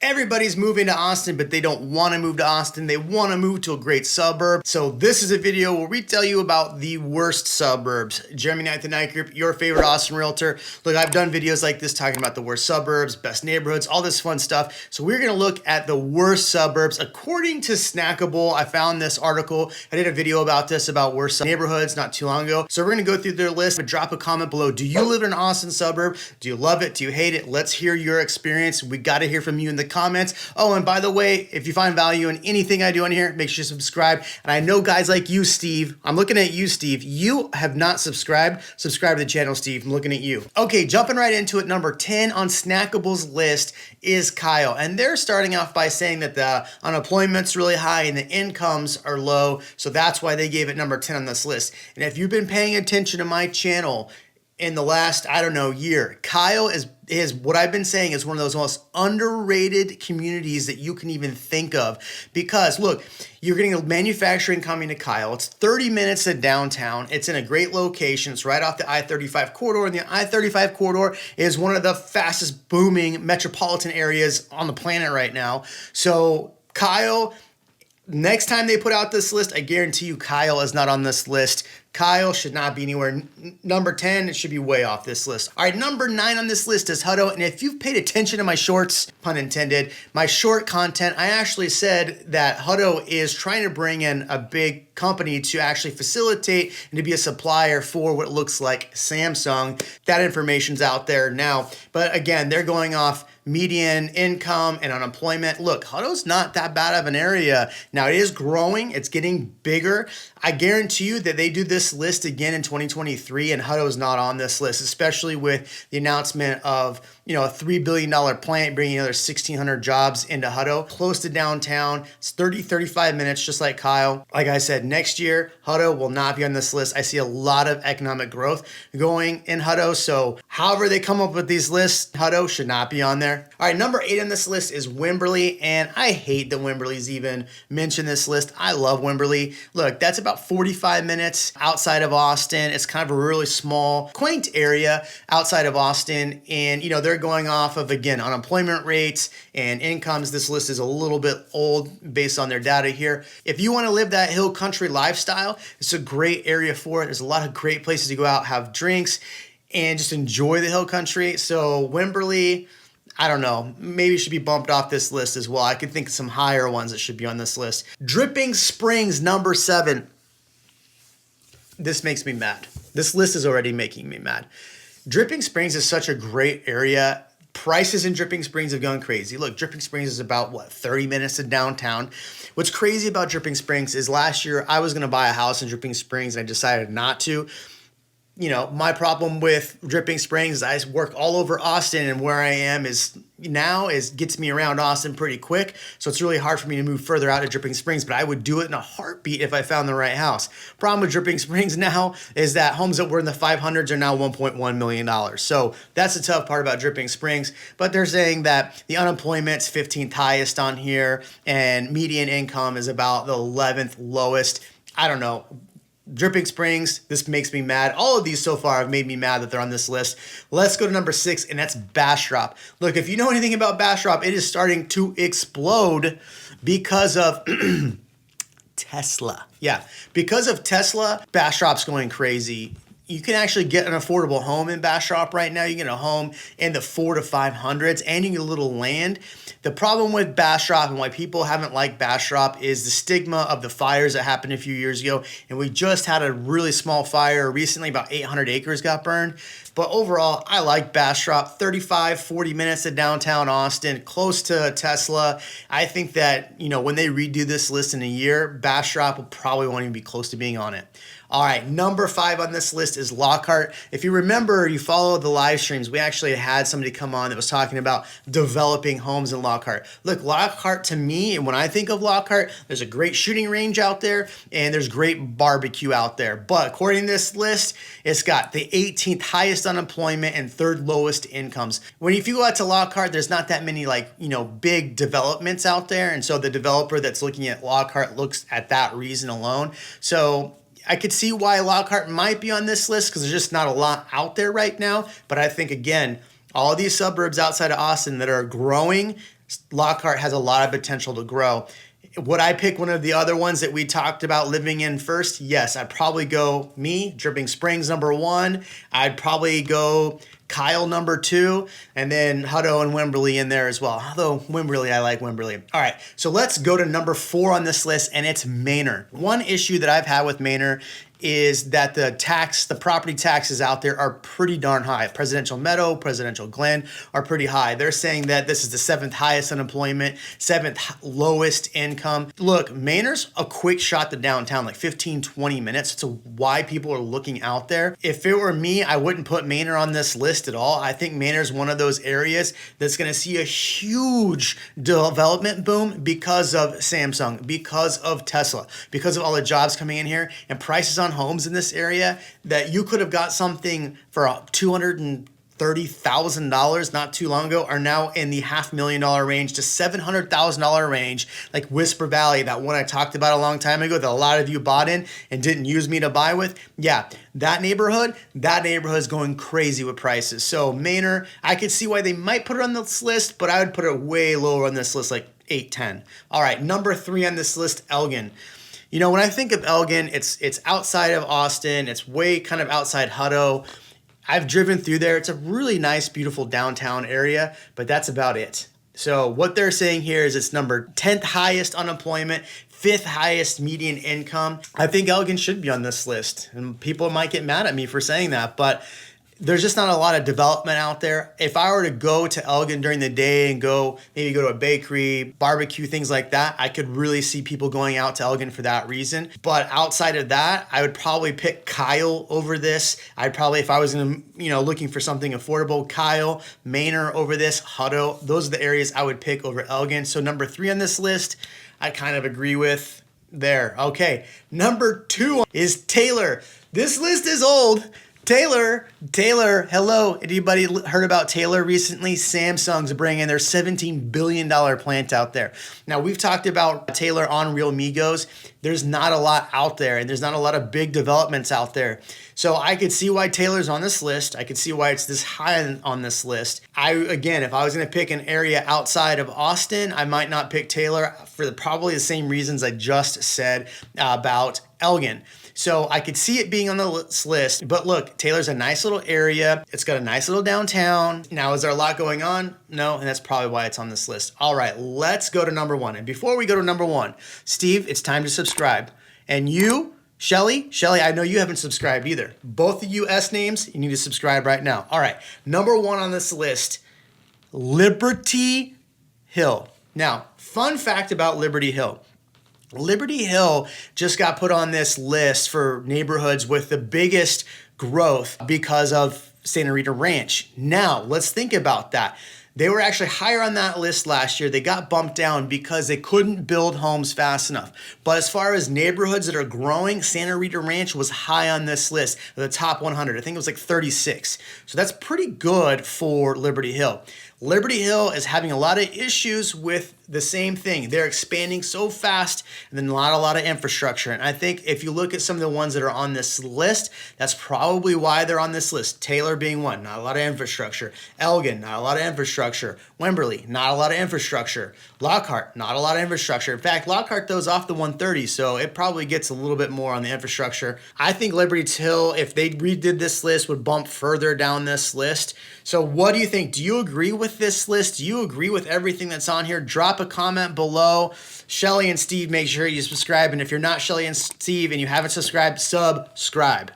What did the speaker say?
Everybody's moving to Austin, but they don't want to move to Austin. They want to move to a great suburb. So this is a video where we tell you about the worst suburbs. Jeremy Knight, the Knight Group, your favorite Austin realtor. Look, I've done videos like this talking about the worst suburbs, best neighborhoods, all this fun stuff. So we're going to look at the worst suburbs according to Snackable. I found this article. I did a video about this, about worst neighborhoods not too long ago. So we're going to go through their list, but drop a comment below. Do you live in an Austin suburb? Do you love it? Do you hate it? Let's hear your experience. We got to hear from you in the comments. Oh, and by the way, if you find value in anything I do on here, make sure you subscribe. And I know guys like you, Steve. I'm looking at you, Steve. You have not subscribed. Subscribe to the channel, Steve. I'm looking at you. Okay, jumping right into it. Number 10 on Snackable's list is Kyle. And they're starting off by saying that the unemployment's really high and the incomes are low. So that's why they gave it number 10 on this list. And if you've been paying attention to my channel in the last, I don't know, year, Kyle is what I've been saying is one of those most underrated communities that you can even think of. Because look, you're getting a manufacturing coming to Kyle. It's 30 minutes to downtown. It's in a great location. It's right off the I-35 corridor. And the I-35 corridor is one of the fastest booming metropolitan areas on the planet right now. So Kyle, next time they put out this list, I guarantee you Kyle is not on this list. Kyle should not be anywhere. Number 10, it should be way off this list. All right, number 9 on this list is Hutto. And if you've paid attention to my shorts, pun intended, my short content, I actually said that Hutto is trying to bring in a big company to actually facilitate and to be a supplier for what looks like Samsung. That information's out there now. But again, they're going off median income and unemployment. Look, Hutto's not that bad of an area. Now it is growing, it's getting bigger. I guarantee you that they do this list again in 2023 and Hutto's not on this list, especially with the announcement of, a $3 billion plant bringing another 1,600 jobs into Hutto, close to downtown. It's 35 minutes, just like Kyle. Like I said, next year, Hutto will not be on this list. I see a lot of economic growth going in Hutto. So however they come up with these lists, Hutto should not be on there. All right, number 8 on this list is Wimberley. And I hate that Wimberley's even mentioned this list. I love Wimberley. Look, that's about 45 minutes outside of Austin. It's kind of a really small, quaint area outside of Austin. And, they're going off of, again, unemployment rates and incomes. This list is a little bit old based on their data here. If you want to live that hill country lifestyle, it's a great area for it. There's a lot of great places to go out, have drinks, and just enjoy the hill country. So Wimberley, I don't know, maybe it should be bumped off this list as well. I could think of some higher ones that should be on this list. Dripping Springs, number 7. This makes me mad. This list is already making me mad. Dripping Springs is such a great area. Prices in Dripping Springs have gone crazy. Look, Dripping Springs is about, 30 minutes to downtown. What's crazy about Dripping Springs is last year I was going to buy a house in Dripping Springs and I decided not to. My problem with Dripping Springs is I work all over Austin, and where I am gets me around Austin pretty quick. So it's really hard for me to move further out of Dripping Springs, but I would do it in a heartbeat if I found the right house. Problem with Dripping Springs now is that homes that were in the 500s are now $1.1 million. So that's the tough part about Dripping Springs. But they're saying that the unemployment's 15th highest on here, and median income is about the 11th lowest. I don't know. Dripping Springs, this makes me mad. All of these so far have made me mad that they're on this list. Let's go to number 6, and that's Bastrop. Look, if you know anything about Bastrop, it is starting to explode because of Tesla. Yeah, because of Tesla, Bastrop's going crazy. You can actually get an affordable home in Bastrop right now. You get a home in the 400s to 500s, and you get a little land. The problem with Bastrop and why people haven't liked Bastrop is the stigma of the fires that happened a few years ago. And we just had a really small fire recently, about 800 acres got burned. But overall, I like Bastrop. 40 minutes to downtown Austin, close to Tesla. I think that, when they redo this list in a year, Bastrop will probably won't even be close to being on it. All right, number 5 on this list is Lockhart. If you remember, you follow the live streams, we actually had somebody come on that was talking about developing homes in Lockhart. Look, Lockhart to me, and when I think of Lockhart, there's a great shooting range out there and there's great barbecue out there. But according to this list, it's got the 18th highest unemployment and 3rd lowest incomes. If you go out to Lockhart, there's not that many big developments out there. And so the developer that's looking at Lockhart looks at that reason alone. So I could see why Lockhart might be on this list because there's just not a lot out there right now. But I think, again, all these suburbs outside of Austin that are growing, Lockhart has a lot of potential to grow. Would I pick one of the other ones that we talked about living in first? Yes, I'd probably go Dripping Springs #1. I'd probably go Kyle #2, and then Hutto and Wimberley in there as well. Although Wimberley, I like Wimberley. All right, so let's go to #4 on this list, and it's Manor. One issue that I've had with Manor is that the property taxes out there are pretty darn high. Presidential Meadow, Presidential Glen are pretty high. They're saying that this is the 7th highest unemployment, 7th lowest income. Look, Manor's a quick shot to downtown, like 15, 20 minutes. It's why people are looking out there. If it were me, I wouldn't put Manor on this list at all. I think Manor's one of those areas that's gonna see a huge development boom because of Samsung, because of Tesla, because of all the jobs coming in here, and prices on homes in this area that you could have got something for $230,000 not too long ago are now in the $500,000 range to $700,000 range, like Whisper Valley, that one I talked about a long time ago that a lot of you bought in and didn't use me to buy with. Yeah, that neighborhood is going crazy with prices. So Manor, I could see why they might put it on this list, but I would put it way lower on this list, like 8, 10. All right, #3 on this list, Elgin. You know, when I think of Elgin, it's outside of Austin. It's way kind of outside Hutto. I've driven through there. It's a really nice, beautiful downtown area, but that's about it. So what they're saying here is it's number 10th highest unemployment, 5th highest median income. I think Elgin should be on this list, and people might get mad at me for saying that, but there's just not a lot of development out there. If I were to go to Elgin during the day and maybe go to a bakery, barbecue, things like that, I could really see people going out to Elgin for that reason. But outside of that, I would probably pick Kyle over this. I'd probably, if I was looking for something affordable, Kyle, Manor over this, Hutto. Those are the areas I would pick over Elgin. So #3 on this list, I kind of agree with there. Okay, #2 is Taylor. This list is old. Taylor, hello. Anybody heard about Taylor recently? Samsung's bringing their $17 billion plant out there. Now, we've talked about Taylor on Real Migos. There's not a lot out there, and there's not a lot of big developments out there. So I could see why Taylor's on this list. I could see why it's this high on this list. Again, if I was going to pick an area outside of Austin, I might not pick Taylor for probably the same reasons I just said about Elgin. So I could see it being on this list, but look, Taylor's a nice little area. It's got a nice little downtown. Now, is there a lot going on? No, and that's probably why it's on this list. All right, let's go to #1. And before we go to #1, Steve, it's time to subscribe. And you, Shelly, I know you haven't subscribed either. Both of you S names, you need to subscribe right now. All right, #1 on this list, Liberty Hill. Now, fun fact about Liberty Hill. Liberty Hill just got put on this list for neighborhoods with the biggest growth because of Santa Rita Ranch. Now, let's think about that. They were actually higher on that list last year. They got bumped down because they couldn't build homes fast enough. But as far as neighborhoods that are growing, Santa Rita Ranch was high on this list, the top 100. I think it was like 36. So that's pretty good for Liberty Hill. Liberty Hill is having a lot of issues with the same thing. They're expanding so fast and then not a lot of infrastructure. And I think if you look at some of the ones that are on this list, that's probably why they're on this list. Taylor being one, not a lot of infrastructure. Elgin, not a lot of infrastructure. Wimberley, not a lot of infrastructure. Lockhart, not a lot of infrastructure. In fact, Lockhart goes off the 130, so it probably gets a little bit more on the infrastructure. I think Liberty Hill, if they redid this list, would bump further down this list. So what do you think? Do you agree with this list? Do you agree with everything that's on here? Drop a comment below. Shelly and Steve, make sure you subscribe. And if you're not Shelly and Steve and you haven't subscribed, subscribe.